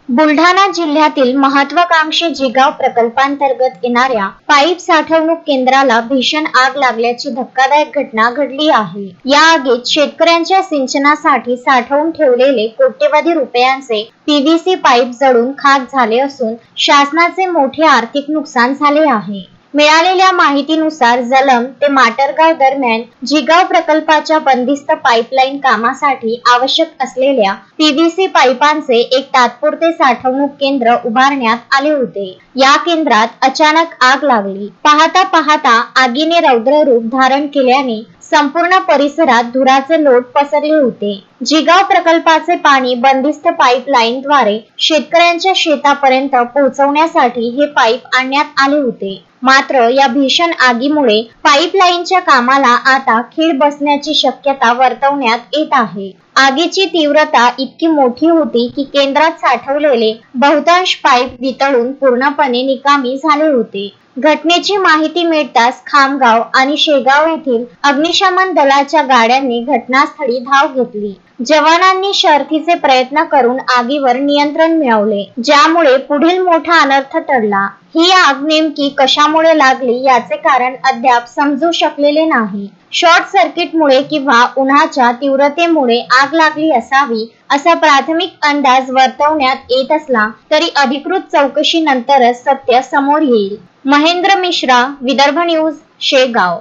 बुलढाणा जिल्ह्यातील महत्त्वाकांक्षी जिगाव प्रकल्पांतर्गत येणाऱ्या पाईप साठवणूक केंद्राला भीषण आग लागल्याची धक्कादायक घटना घडली आहे। या आगीत शेतकऱ्यांच्या सिंचनासाठी साठवून ठेवलेले कोट्यवधी रुपयांचे पीव्हीसी पाईप जळून खाक झाले असून शासनाचे मोठे आर्थिक नुकसान झाले आहे। मिळालेल्या माहितीनुसार जलम ते माटरगाव दरम्यान जिगाव प्रकल्पाच्या बंदिस्त पाईपलाईन कामासाठी आवश्यक असलेल्या पीव्हीसी पाईपांचे एक तात्पुरते साठवणूक केंद्र उभारण्यात आले होते। या केंद्रात अचानक आग लागली। पाहता पाहता आगीने रौद्र रूप धारण केल्याने संपूर्ण परिसरात धुराचे लोट पसरले होते। जिगाव प्रकल्पाचे पाणी बंदिस्त पाईपलाईनद्वारे शेतकऱ्यांच्या शेतापर्यंत पोहोचवण्यासाठी हे पाईप आणण्यात आले होते। मात्र या भीषण आगीमुळे पाईपलाईनच्या कामाला आता खीळ बसण्याची शक्यता वर्तवण्यात येत आहे। आगीची तीव्रता इतकी मोठी होती की केंद्रात साठवलेले बहुतांश पाईप वितळून पूर्णपणे निकामी झाले होते। घटनेची माहिती मिळताच खामगाव आणि शेगाव येथील अग्निशमन दलाच्या गाड्यांनी घटनास्थळी धाव घेतली। जवानांनी शर्थीचे प्रयत्न करून आगीवर नियंत्रण मिळवले, ज्यामुळे पुढील मोठा अनर्थ टळला। ही आग नेमकी कशामुळे लागली याचे कारण अद्याप समजू शकलेले नाही। शॉर्ट सर्किटमुळे किंवा उन्हाच्या तीव्रतेमुळे आग लागली असावी असा प्राथमिक अंदाज वर्तवण्यात येत असला तरी अधिकृत चौकशीनंतरच सत्य समोर येईल। महेंद्र मिश्रा, विदर्भ न्यूज, शेगाव।